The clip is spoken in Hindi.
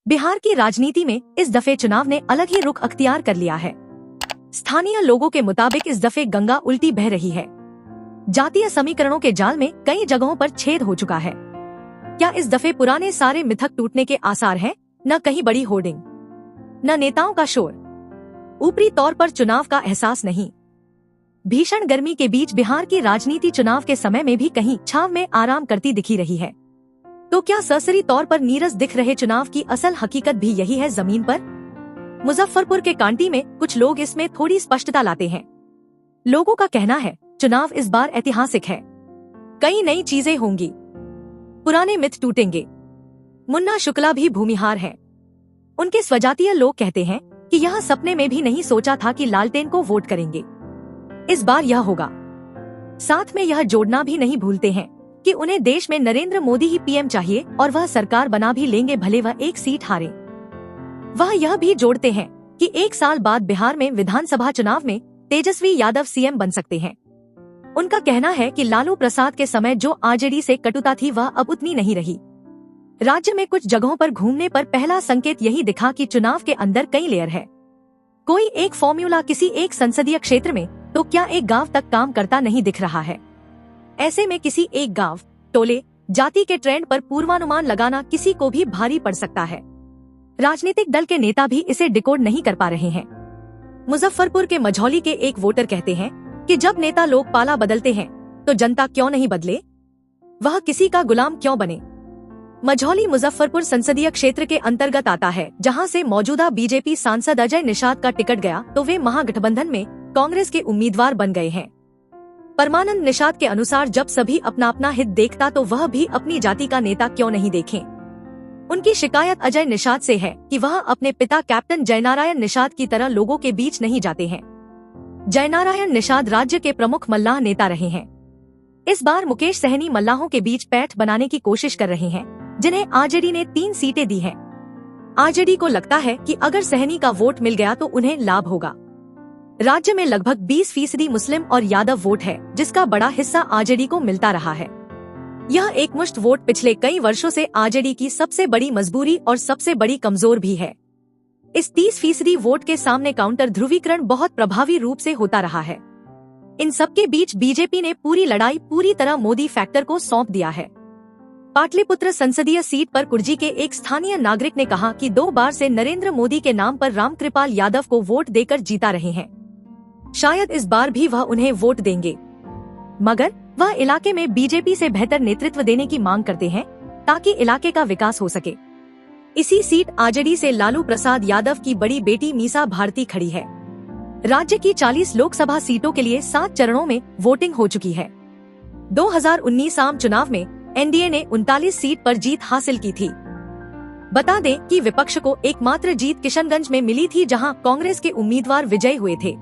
बिहार की राजनीति में इस दफे चुनाव ने अलग ही रुख अख्तियार कर लिया है। स्थानीय लोगों के मुताबिक इस दफे गंगा उल्टी बह रही है। जातीय समीकरणों के जाल में कई जगहों पर छेद हो चुका है। क्या इस दफे पुराने सारे मिथक टूटने के आसार हैं? न कहीं बड़ी होर्डिंग, न नेताओं का शोर, ऊपरी तौर पर चुनाव का एहसास नहीं। भीषण गर्मी के बीच बिहार की राजनीति चुनाव के समय में भी कहीं छांव में आराम करती दिखी रही है। तो क्या सरसरी तौर पर नीरस दिख रहे चुनाव की असल हकीकत भी यही है जमीन पर? मुजफ्फरपुर के कांटी में कुछ लोग इसमें थोड़ी स्पष्टता लाते हैं। लोगों का कहना है चुनाव इस बार ऐतिहासिक है, कई नई चीजें होंगी, पुराने मिथ टूटेंगे। मुन्ना शुक्ला भी भूमिहार हैं। उनके स्वजातीय लोग कहते हैं कि यह सपने में भी नहीं सोचा था कि लालटेन को वोट करेंगे, इस बार यह होगा। साथ में यह जोड़ना भी नहीं भूलते हैं कि उन्हें देश में नरेंद्र मोदी ही पीएम चाहिए और वह सरकार बना भी लेंगे भले वह एक सीट हारे। वह यह भी जोड़ते हैं कि एक साल बाद बिहार में विधानसभा चुनाव में तेजस्वी यादव सीएम बन सकते हैं। उनका कहना है कि लालू प्रसाद के समय जो आरजेडी से कटुता थी वह अब उतनी नहीं रही। राज्य में कुछ जगहों पर घूमने पर पहला संकेत यही दिखा कि चुनाव के अंदर कई लेयर है। कोई एक फॉर्मूला किसी एक संसदीय क्षेत्र में तो क्या एक गांव तक काम करता नहीं दिख रहा है। ऐसे में किसी एक गांव, टोले, जाति के ट्रेंड पर पूर्वानुमान लगाना किसी को भी भारी पड़ सकता है। राजनीतिक दल के नेता भी इसे डिकोड नहीं कर पा रहे हैं। मुजफ्फरपुर के मझौली के एक वोटर कहते हैं कि जब नेता लोग पाला बदलते हैं तो जनता क्यों नहीं बदले, वह किसी का गुलाम क्यों बने। मझौली मुजफ्फरपुर संसदीय क्षेत्र के अंतर्गत आता है, जहां से मौजूदा बीजेपी सांसद अजय निषाद का टिकट गया तो वे महागठबंधन में कांग्रेस के उम्मीदवार बन गए हैं। परमानंद निषाद के अनुसार जब सभी अपना अपना हित देखता तो वह भी अपनी जाति का नेता क्यों नहीं देखें। उनकी शिकायत अजय निषाद से है कि वह अपने पिता कैप्टन जयनारायण निषाद की तरह लोगों के बीच नहीं जाते हैं। जयनारायण निषाद राज्य के प्रमुख मल्लाह नेता रहे हैं। इस बार मुकेश सहनी मल्लाहों के बीच पैठ बनाने की कोशिश कर रहे हैं, जिन्हें आरजेडी ने 3 सीटें दी हैं। आरजेडी को लगता है कि अगर सहनी का वोट मिल गया तो उन्हें लाभ होगा। राज्य में लगभग 20% मुस्लिम और यादव वोट है, जिसका बड़ा हिस्सा आरजेडी को मिलता रहा है। यह एकमुश्त वोट पिछले कई वर्षों से आरजेडी की सबसे बड़ी मजबूरी और सबसे बड़ी कमजोर भी है। इस 30% वोट के सामने काउंटर ध्रुवीकरण बहुत प्रभावी रूप से होता रहा है। इन सबके बीच बीजेपी ने पूरी लड़ाई पूरी तरह मोदी फैक्टर को सौंप दिया है। पाटलिपुत्र संसदीय सीट पर कुर्जी के एक स्थानीय नागरिक ने कहा कि 2 बार से नरेंद्र मोदी के नाम पर रामकृपाल यादव को वोट देकर जीता रहे हैं। शायद इस बार भी वह उन्हें वोट देंगे, मगर वह इलाके में बीजेपी से बेहतर नेतृत्व देने की मांग करते हैं ताकि इलाके का विकास हो सके। इसी सीट आरजेडी से लालू प्रसाद यादव की बड़ी बेटी मीसा भारती खड़ी है। राज्य की 40 लोकसभा सीटों के लिए 7 चरणों में वोटिंग हो चुकी है। 2019 आम चुनाव में एनडीए ने 39 सीट पर जीत हासिल की थी। बता दें कि विपक्ष को एकमात्र जीत किशनगंज में मिली थी, जहां कांग्रेस के उम्मीदवार विजयी हुए थे।